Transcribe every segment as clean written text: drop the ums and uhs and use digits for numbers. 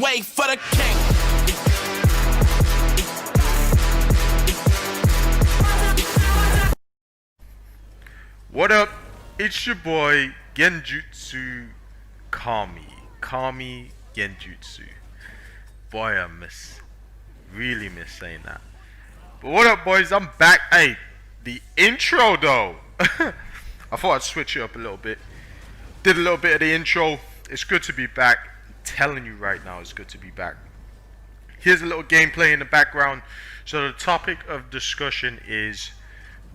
Wait for the king. What up? It's your boy Genjutsu Kami. Kami Genjutsu. Boy, I really miss saying that. But what up, boys? I'm back. Hey, the intro though. I thought I'd switch it up a little bit. Did a little bit of the intro. It's good to be back. I'm telling you right now, it's good to be back. Here's a little gameplay in the background. So the topic of discussion is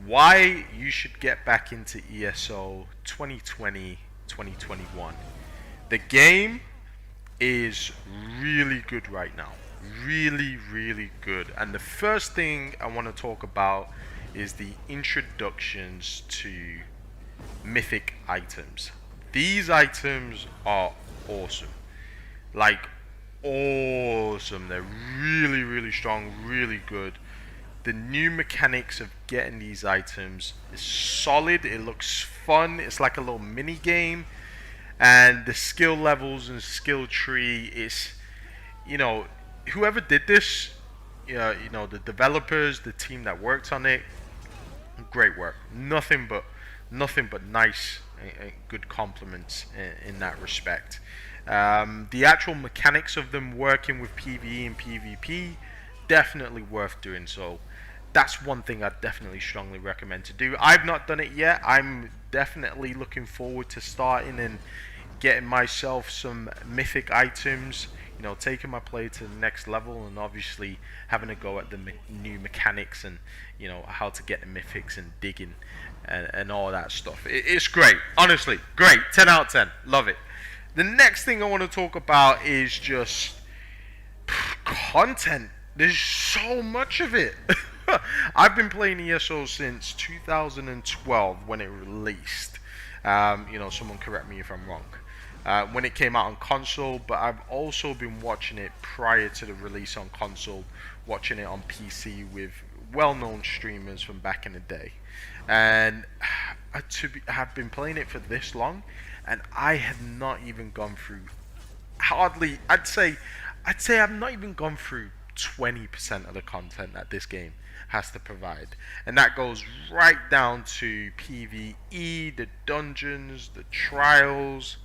why you should get back into ESO 2020-2021. The game is really good right now. Really good. And the first thing I want to talk about is the introductions to Mythic items. These items are awesome. Like, awesome. They're really strong, really good. The new mechanics of getting these items is solid. It looks fun. It's like a little mini game. And the skill levels and skill tree is, whoever did this, the developers, the team that worked on it, great work. Nothing but nice and good compliments in that respect. The actual mechanics of them working with PvE and PvP, definitely worth doing. So that's one thing I definitely strongly recommend to do. I've not done it yet. I'm definitely looking forward to starting and getting myself some mythic items, taking my play to the next level, and obviously having a go at the new mechanics and how to get the mythics and digging and all that stuff. It's great, honestly, great. 10 out of 10, love it. The next thing I want to talk about is just content. There's so much of it. I've been playing ESO since 2012 when it released. Someone correct me if I'm wrong. When it came out on console, but I've also been watching it prior to the release on console, watching it on PC with well-known streamers from back in the day. And have been playing it for this long, and I have not even gone through hardly. I'd say I've not even gone through 20% of the content that this game has to provide, and that goes right down to PvE, the dungeons, the trials.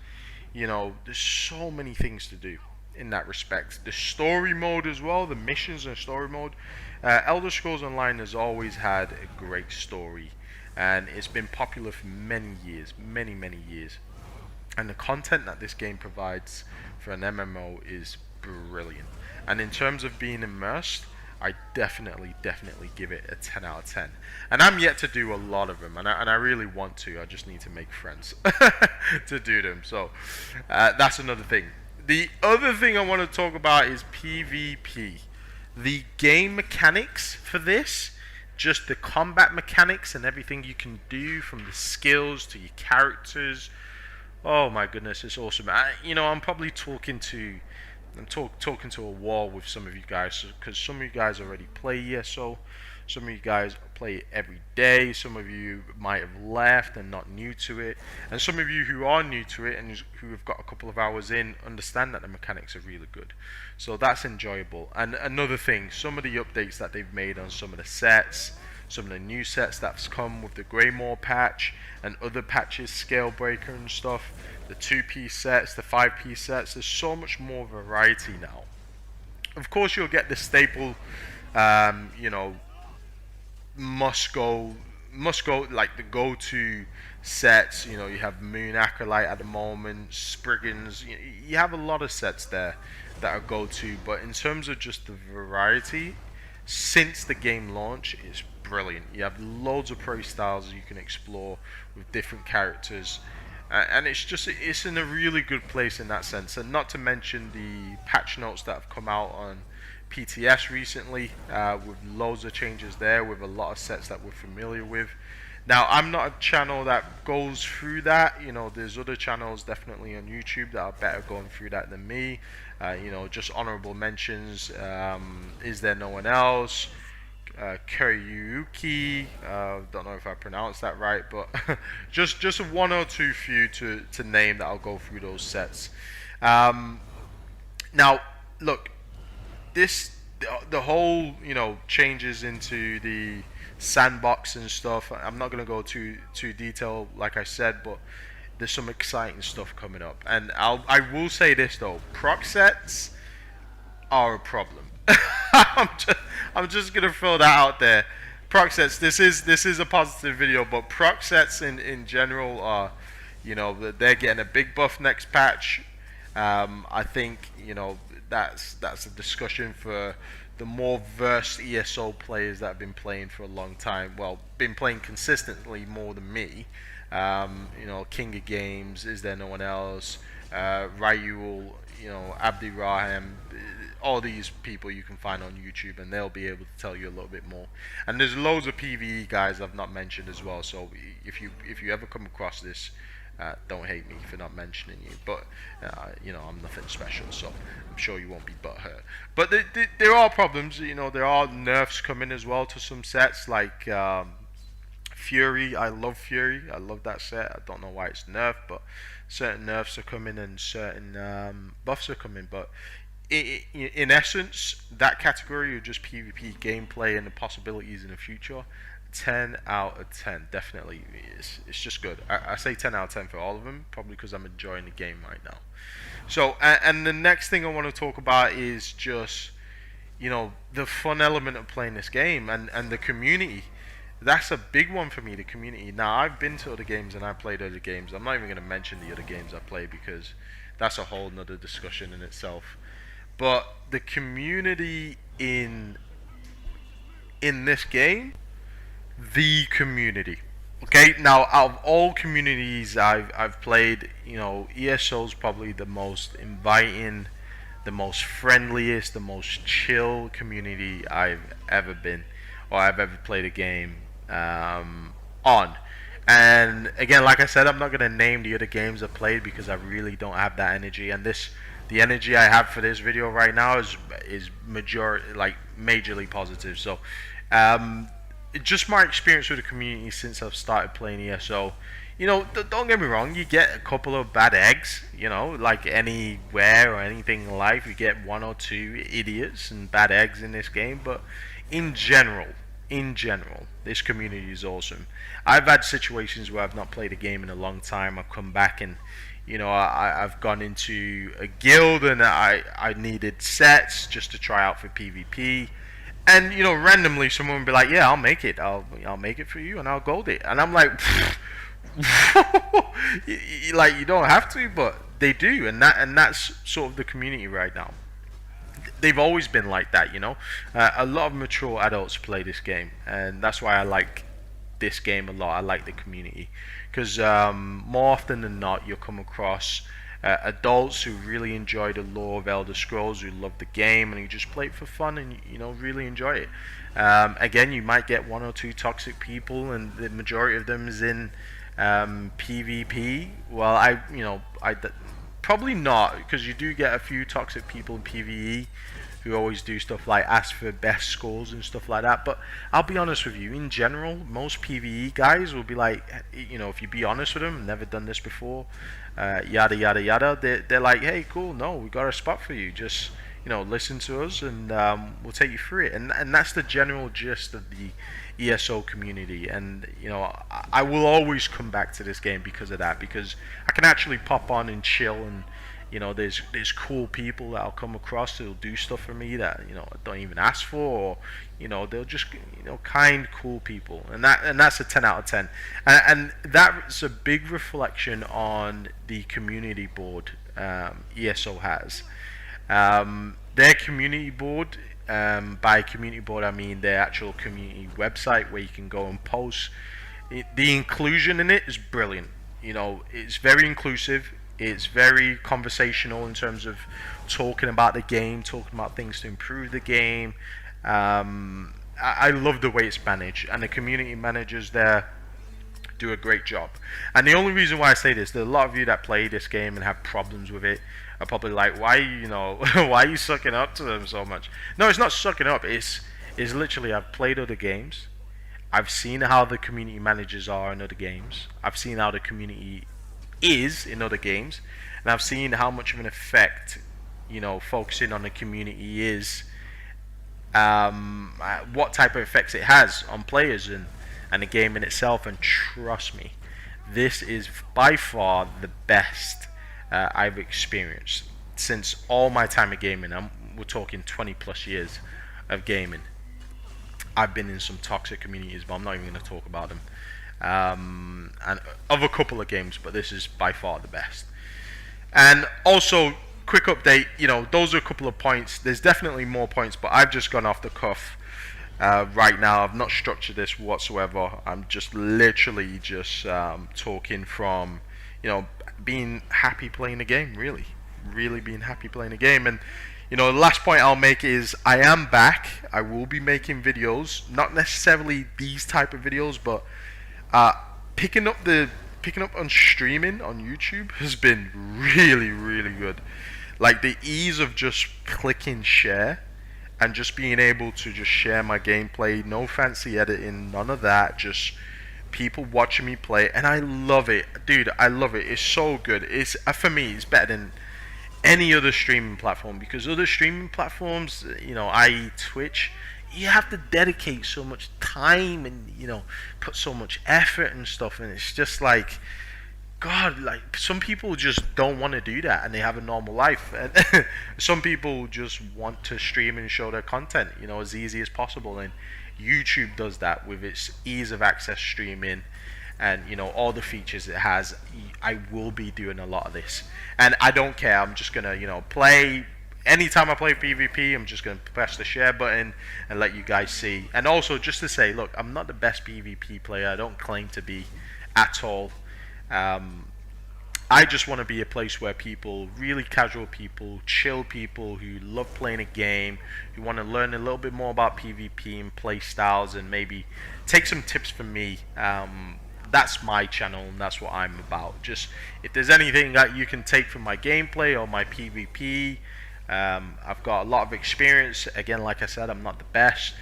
There's so many things to do in that respect. The story mode as well, the missions and story mode. Elder Scrolls Online has always had a great story, and it's been popular for many years. And the content that this game provides for an MMO is brilliant. And in terms of being immersed, I definitely give it a 10 out of 10. And I'm yet to do a lot of them, and I really want to. I just need to make friends to do them. So that's another thing. The other thing I want to talk about is PvP. The game mechanics for this, just the combat mechanics and everything you can do, from the skills to your characters. Oh my goodness, it's awesome. I'm probably talking to a wall with some of you guys, because some of you guys already play ESO, some of you guys play it every day, some of you might have left and not new to it, and some of you who are new to it and who have got a couple of hours in understand that the mechanics are really good. So that's enjoyable. And another thing, some of the updates that they've made on some of the sets, some of the new sets that's come with the Greymore patch and other patches, Scalebreaker and stuff, the 2-piece sets, the 5-piece sets, there's so much more variety now. Of course, you'll get the staple, must go, like the go-to sets. You have Moon Acolyte at the moment, Spriggans. You have a lot of sets there that are go-to, but in terms of just the variety, since the game launch, it's brilliant. You have loads of play styles you can explore with different characters. And it's in a really good place in that sense. And not to mention the patch notes that have come out on PTS recently, with loads of changes there, with a lot of sets that we're familiar with. Now, I'm not a channel that goes through that. There's other channels definitely on YouTube that are better going through that than me. Just honorable mentions. Is There No One Else? Kuryuki, don't know if I pronounced that right, but just one or two few to name that I'll go through those sets. Now, look, the whole changes into the sandbox and stuff. I'm not gonna go too detail, like I said, but there's some exciting stuff coming up. And I will say this though, proc sets are a problem. I'm just gonna throw that out there. Proc sets. This is a positive video, but proc sets in general are, they're getting a big buff next patch. I think that's a discussion for the more versed ESO players that have been playing for a long time. Well, been playing consistently more than me. King of Games. Is there no one else? Ryul, Abdi Rahim, all these people you can find on YouTube, and they'll be able to tell you a little bit more. And there's loads of PvE guys I've not mentioned as well. So if you ever come across this, don't hate me for not mentioning you. But I'm nothing special, so I'm sure you won't be butthurt. But there are problems. There are nerfs coming as well to some sets like. Fury, I love Fury. I love that set. I don't know why it's nerfed, but certain nerfs are coming and certain buffs are coming. But in essence, that category of just PvP gameplay and the possibilities in the future, 10 out of 10, definitely. It's just good. I say 10 out of 10 for all of them, probably because I'm enjoying the game right now. So, and the next thing I want to talk about is just, the fun element of playing this game and the community. That's a big one for me, the community. Now, I've been to other games and I played other games. I'm not even going to mention the other games I play because that's a whole nother discussion in itself. But the community in this game, the community. Okay, now out of all communities I've played, ESO's probably the most inviting, the most friendliest, the most chill community I've ever been, or I've ever played a game on. And again, like I said, I'm not gonna name the other games I played because I really don't have that energy. And the energy I have for this video right now is majorly positive. So, just my experience with the community since I've started playing ESO. Don't get me wrong, you get a couple of bad eggs, like anywhere or anything in life, you get one or two idiots and bad eggs in this game, but in general, this community is awesome. I've had situations where I've not played a game in a long time. I've come back and I've gone into a guild and I needed sets just to try out for PvP. And randomly someone would be like, "Yeah, I'll make it. I'll make it for you, and I'll gold it." And I'm like, like, you don't have to, but they do, and that's sort of the community right now. They've always been like that. A lot of mature adults play this game, and that's why I like this game a lot. I like the community because more often than not, you'll come across adults who really enjoy the lore of Elder Scrolls, who love the game, and who just play it for fun and really enjoy it. Again, you might get one or two toxic people, and the majority of them is in PvP. Well, I probably not, because you do get a few toxic people in PvE who always do stuff like ask for best scores and stuff like that. But I'll be honest with you, in general, most PvE guys will be like, if you be honest with them, never done this before, yada yada yada, they're like, "Hey, cool, no, we got a spot for you, just listen to us and we'll take you through it." And that's the general gist of the ESO community. And I will always come back to this game because of that, because I can actually pop on and chill, and there's cool people that I'll come across that'll do stuff for me that I don't even ask for, or they'll just kind, cool people, and that's a 10 out of 10. And that's a big reflection on the community board ESO has. Their community board, by community board I mean their actual community website where you can go and post. The inclusion in it is brilliant. It's very inclusive. It's very conversational in terms of talking about the game, talking about things to improve the game. I love the way it's managed, and the community managers there do a great job. And the only reason why I say this, there are a lot of you that play this game and have problems with it are probably like, why are you sucking up to them so much? No, it's not sucking up. It's literally, I've played other games. I've seen how the community managers are in other games. I've seen how the community is in other games, and I've seen how much of an effect focusing on the community is, what type of effects it has on players and the game in itself. And trust me, this is by far the best I've experienced since all my time of gaming. We're talking 20 plus years of gaming. I've been in some toxic communities, but I'm not even going to talk about them. And of a couple of games, but this is by far the best. And also, quick update, those are a couple of points. There's definitely more points, but I've just gone off the cuff right now. I've not structured this whatsoever. I'm just literally just talking from, being happy playing the game, really being happy playing the game. And the last point I'll make is I am back. I will be making videos, not necessarily these type of videos, but picking up on streaming on YouTube has been really good. Like the ease of just clicking share and just being able to just share my gameplay, no fancy editing, none of that, just people watching me play, and I love it, dude. I love it. It's so good. It's for me, it's better than any other streaming platform, because other streaming platforms, i.e. Twitch, you have to dedicate so much time and put so much effort and stuff, and it's just like, God, like some people just don't want to do that and they have a normal life, and some people just want to stream and show their content as easy as possible, and YouTube does that with its ease of access streaming and all the features it has. I will be doing a lot of this, and I don't care. I'm just gonna play. Anytime I play PvP, I'm just gonna press the share button and let you guys see. And also just to say, look, I'm not the best PvP player. I don't claim to be at all. I just want to be a place where people, really casual people, chill people who love playing a game, who want to learn a little bit more about PvP and play styles, and maybe take some tips from me. That's my channel, and that's what I'm about. Just if there's anything that you can take from my gameplay or my PvP, I've got a lot of experience. Again, like I said, I'm not the best.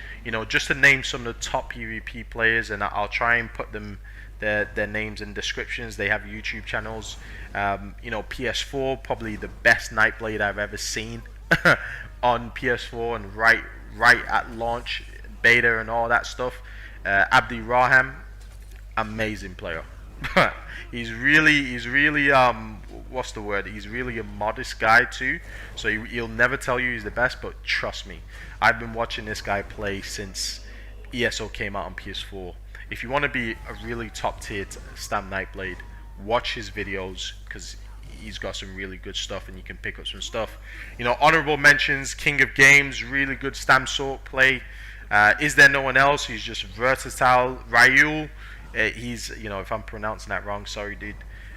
Just to name some of the top PvP players, and I'll try and put them their names and descriptions. They have YouTube channels. PS4, probably the best Nightblade I've ever seen on PS4, and right at launch, beta and all that stuff. Abdi Raham, amazing player. he's really what's the word? He's really a modest guy too. So he'll never tell you he's the best, but trust me, I've been watching this guy play since ESO came out on PS4. If you want to be a really top tier Stam Nightblade, watch his videos, because he's got some really good stuff and you can pick up some stuff. Honorable mentions, King of Games, really good Stam Sork play. Is There No One Else? He's just versatile. Ryul, he's, if I'm pronouncing that wrong, sorry dude,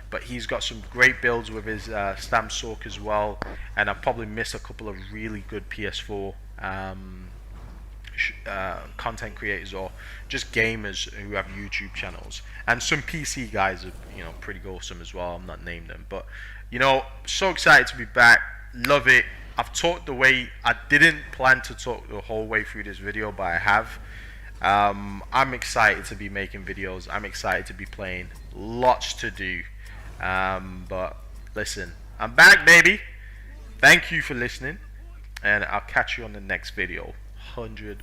but he's got some great builds with his Stam Sork as well. And I probably missed a couple of really good PS4 content creators, or just gamers who have YouTube channels, and some PC guys are pretty awesome as well. I'm not naming them, but so excited to be back. Love it. I've talked the way I didn't plan to talk the whole way through this video, but I have. I'm excited to be making videos. I'm excited to be playing. Lots to do, but listen, I'm back, baby. Thank you for listening, and I'll catch you on the next video. 100%.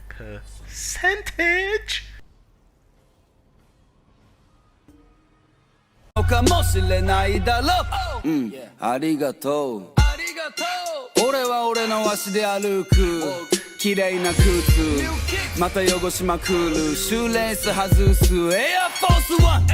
かもしれないだろう、ありがとう俺は俺の足で歩く綺麗な靴また汚しまくるシューレース外すエアフォースワン